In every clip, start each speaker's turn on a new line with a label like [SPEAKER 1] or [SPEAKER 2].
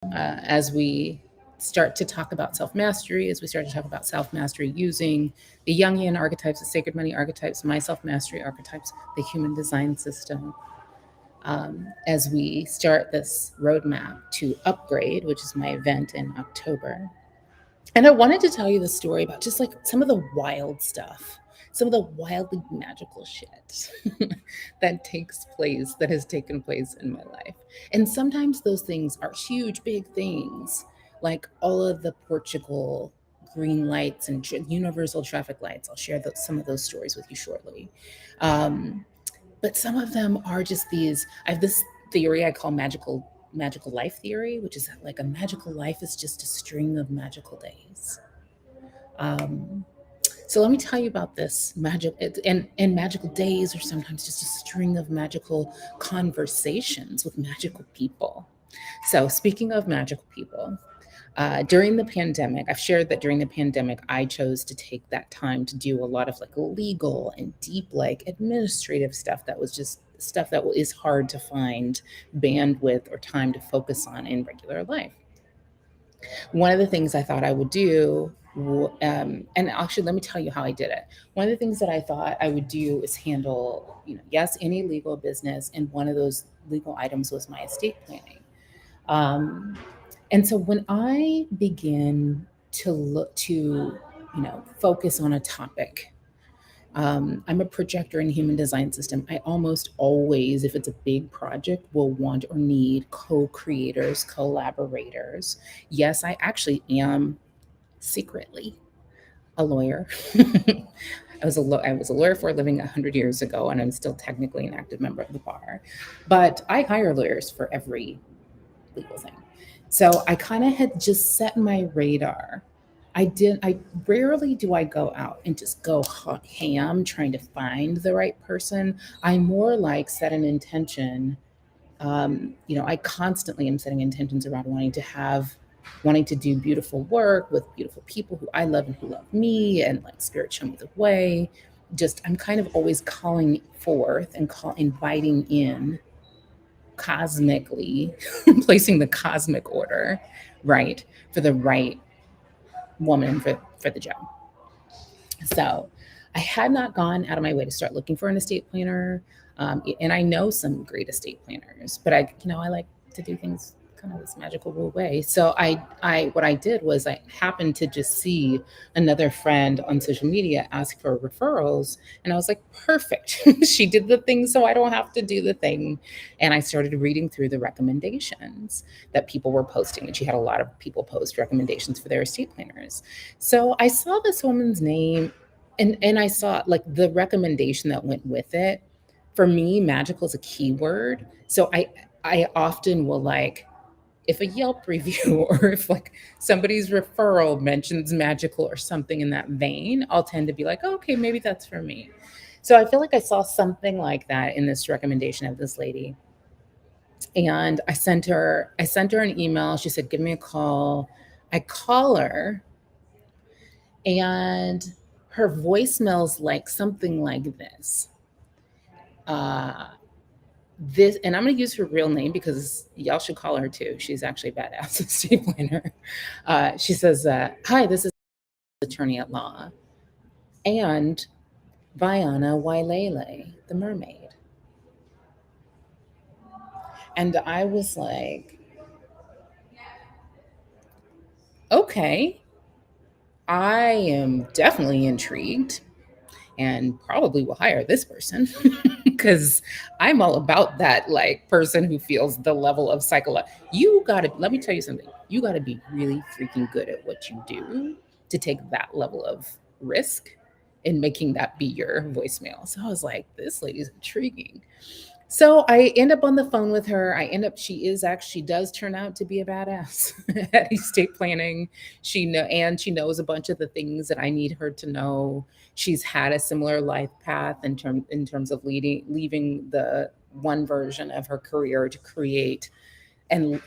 [SPEAKER 1] as we start to talk about self mastery, as we start to talk about self mastery using the Jungian archetypes, the sacred money archetypes, my self mastery archetypes, the human design system, as we start this roadmap to upgrade, which is my event in October. And I wanted to tell you the story about just like some of the wild stuff, some of the wildly magical shit that has taken place in my life. And sometimes those things are huge, big things, like all of the Portugal green lights and universal traffic lights. I'll share some of those stories with you shortly. Um, but some of them are just these. I have this theory I call magical life theory, which is that like a magical life is just a string of magical days. Um, so let me tell you about this and magical days are sometimes just a string of magical conversations with magical people. So speaking of magical people, during the pandemic, I've shared that during the pandemic, I chose to take that time to do a lot of like legal and deep, like administrative stuff that was just stuff that is hard to find bandwidth or time to focus on in regular life. One of the things I thought I would do, and actually, let me tell you how I did it. One of the things that I thought I would do is handle, yes, any legal business, and one of those legal items was my estate planning. Um, and so when I begin to look to, focus on a topic, I'm a projector in human design system. I almost always, if it's a big project, will want or need co-creators, collaborators. Yes, I actually am secretly a lawyer. I was a lawyer for a living 100 years ago, and I'm still technically an active member of the bar. But I hire lawyers for every legal thing. So I kind of had just set my radar. I rarely do I go out and just go ham trying to find the right person. I more like set an intention. I constantly am setting intentions around wanting to do beautiful work with beautiful people who I love and who love me, and like spirit show me the way. Just I'm kind of always calling forth and inviting in cosmically, placing the cosmic order right for the right woman for the job. So I had not gone out of my way to start looking for an estate planner. And I know some great estate planners, but I like to do things kind of this magical rule way. So what I did was I happened to just see another friend on social media ask for referrals, and I was like, perfect. She did the thing, so I don't have to do the thing. And I started reading through the recommendations that people were posting, and she had a lot of people post recommendations for their estate planners. So I saw this woman's name, and I saw like the recommendation that went with it. For me, magical is a keyword. So I often will like, if a Yelp review or if like somebody's referral mentions magical or something in that vein, I'll tend to be like, oh, okay, maybe that's for me. So I feel like I saw something like that in this recommendation of this lady. And I sent her an email. She said, give me a call. I call her, and her voicemail's like something like this. Uh, this, and I'm going to use her real name because y'all should call her too. She's actually a badass estate planner. She says, "Hi, this is attorney at law and Viana Wailele, the mermaid." And I was like, "Okay, I am definitely intrigued and probably will hire this person because I'm all about that like person who feels the level of psychology. You got to let me tell you something. You got to be really freaking good at what you do to take that level of risk in making that be your voicemail. So I was like, this lady's intriguing. So I end up on the phone with her. She does turn out to be a badass at estate planning. She knows a bunch of the things that I need her to know. She's had a similar life path in terms of leaving the one version of her career to create and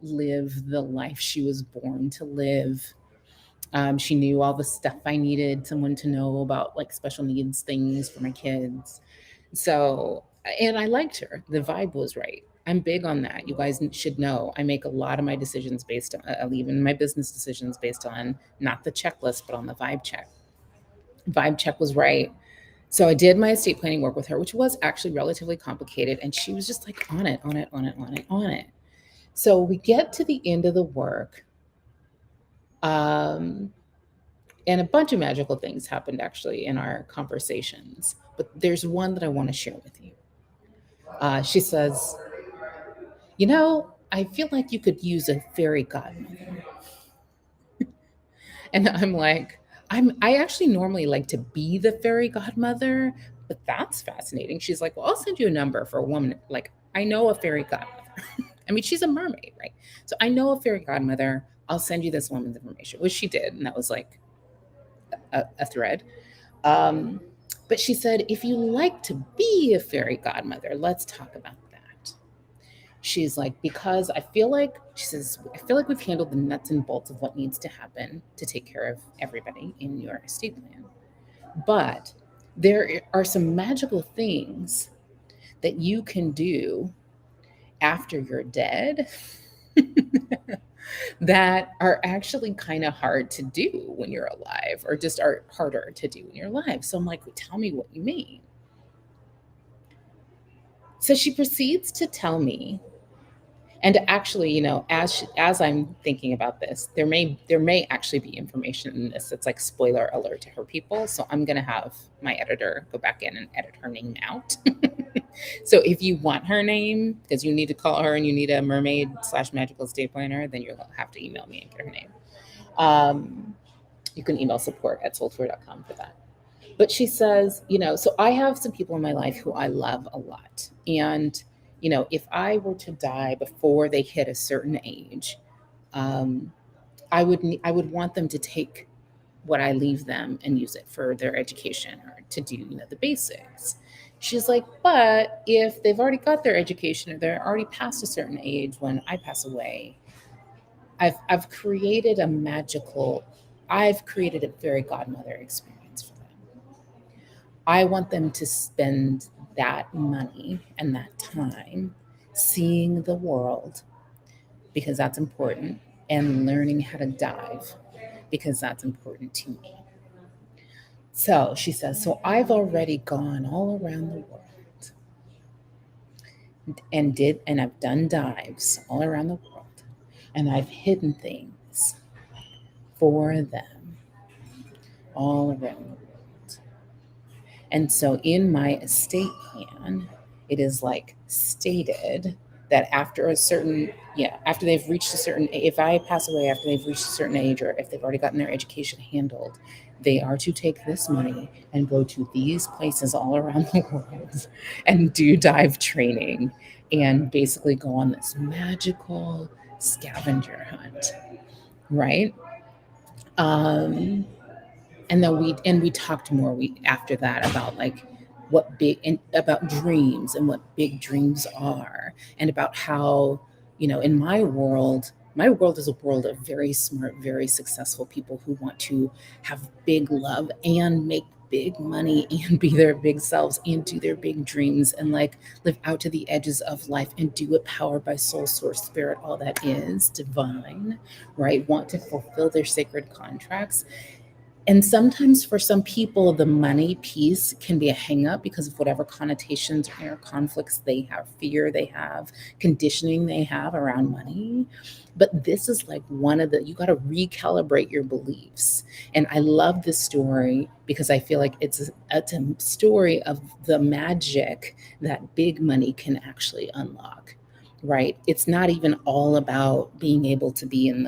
[SPEAKER 1] live the life she was born to live. She knew all the stuff I needed someone to know about, like special needs things for my kids. So, and I liked her. The vibe was right. I'm big on that. You guys should know I make a lot of my decisions based on, even my business decisions based on not the checklist, but on the vibe check. Vibe check was right. So I did my estate planning work with her, which was actually relatively complicated. And she was just like on it, on it, on it, on it, on it. So we get to the end of the work. Um, and a bunch of magical things happened actually in our conversations. But there's one that I want to share with you. She says, I feel like you could use a fairy godmother. And I'm like, I actually normally like to be the fairy godmother, but that's fascinating. She's like, well, I'll send you a number for a woman. Like, I know a fairy godmother. I mean, she's a mermaid, right? So I know a fairy godmother. I'll send you this woman's information, which she did. And that was like a thread. Um, but she said, if you like to be a fairy godmother, let's talk about that. She's like, because she says, I feel like we've handled the nuts and bolts of what needs to happen to take care of everybody in your estate plan. But there are some magical things that you can do after you're dead that are actually kind of hard to do when you're alive, or just are harder to do when you're alive. So I'm like, well, tell me what you mean. So she proceeds to tell me. And actually, as I'm thinking about this, there may actually be information in this that's like spoiler alert to her people. So I'm gonna have my editor go back in and edit her name out. So if you want her name, because you need to call her and you need a mermaid/magical estate planner, then you'll have to email me and get her name. Um, you can email support@soultour.com for that. But she says, so I have some people in my life who I love a lot. And, if I were to die before they hit a certain age, um, I would want them to take what I leave them and use it for their education or to do, the basics. She's like, but if they've already got their education or they're already past a certain age when I pass away, I've created a fairy godmother experience for them. I want them to spend that money and that time seeing the world, because that's important, and learning how to dive, because that's important to me. So she says, so I've already gone all around the world and I've done dives all around the world, and I've hidden things for them all around the world. And so in my estate plan, it is like stated that after they've reached a certain, if I pass away after they've reached a certain age, or if they've already gotten their education handled, they are to take this money and go to these places all around the world and do dive training and basically go on this magical scavenger hunt, right? Um, and we talked more after that about like about dreams and what big dreams are, and about how, in my world is a world of very smart, very successful people who want to have big love and make big money and be their big selves and do their big dreams and like live out to the edges of life and do it powered by soul, source, spirit, all that is divine, right? Want to fulfill their sacred contracts. And sometimes for some people, the money piece can be a hang up because of whatever connotations or conflicts they have, fear they have, conditioning they have around money. But this is like you got to recalibrate your beliefs. And I love this story because I feel like it's a story of the magic that big money can actually unlock, right? It's not even all about being able to be in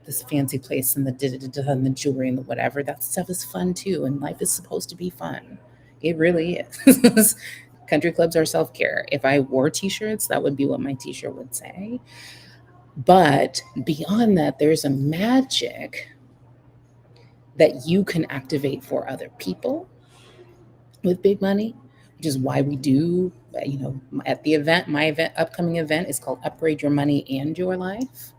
[SPEAKER 1] this fancy place and and the jewelry and the whatever. That stuff is fun too, and life is supposed to be fun. It really is. Country clubs are self-care. If I wore t-shirts, that would be what my t-shirt would say. But beyond that, there's a magic that you can activate for other people with big money, which is why we do, at the event, upcoming event is called Upgrade Your Money and Your Life.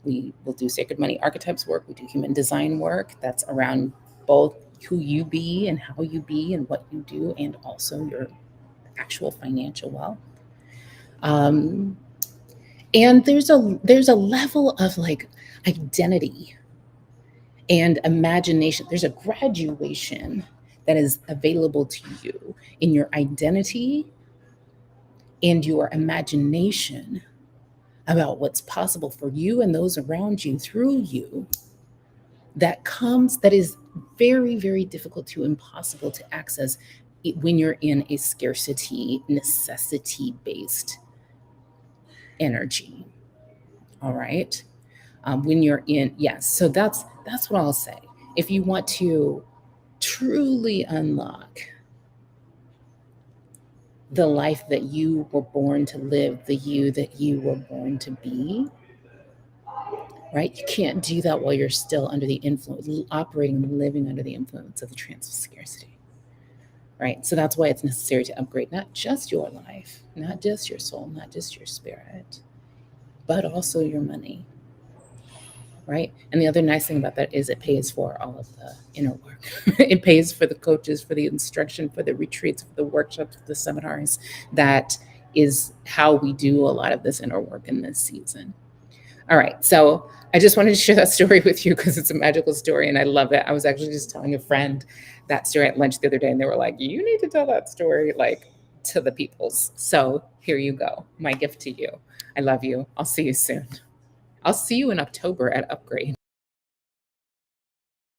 [SPEAKER 1] We will do sacred money archetypes work. We do human design work that's around both who you be and how you be and what you do, and also your actual financial wealth. Um, and there's a level of like identity and imagination. There's a graduation that is available to you in your identity and your imagination about what's possible for you and those around you through you, that is very, very difficult to impossible to access when you're in a scarcity, necessity based energy. All right. When you're in, yes. So that's what I'll say. If you want to truly unlock the life that you were born to live, the you that you were born to be, right? You can't do that while you're still under the influence, operating and living under the influence of the trance of scarcity, right? So that's why it's necessary to upgrade not just your life, not just your soul, not just your spirit, but also your money, right? And the other nice thing about that is it pays for all of the inner work. It pays for the coaches, for the instruction, for the retreats, for the workshops, for the seminars. That is how we do a lot of this inner work in this season. All right. So I just wanted to share that story with you because it's a magical story and I love it. I was actually just telling a friend that story at lunch the other day and they were like, you need to tell that story like to the peoples. So here you go. My gift to you. I love you. I'll see you soon. I'll see you in October at Upgrade.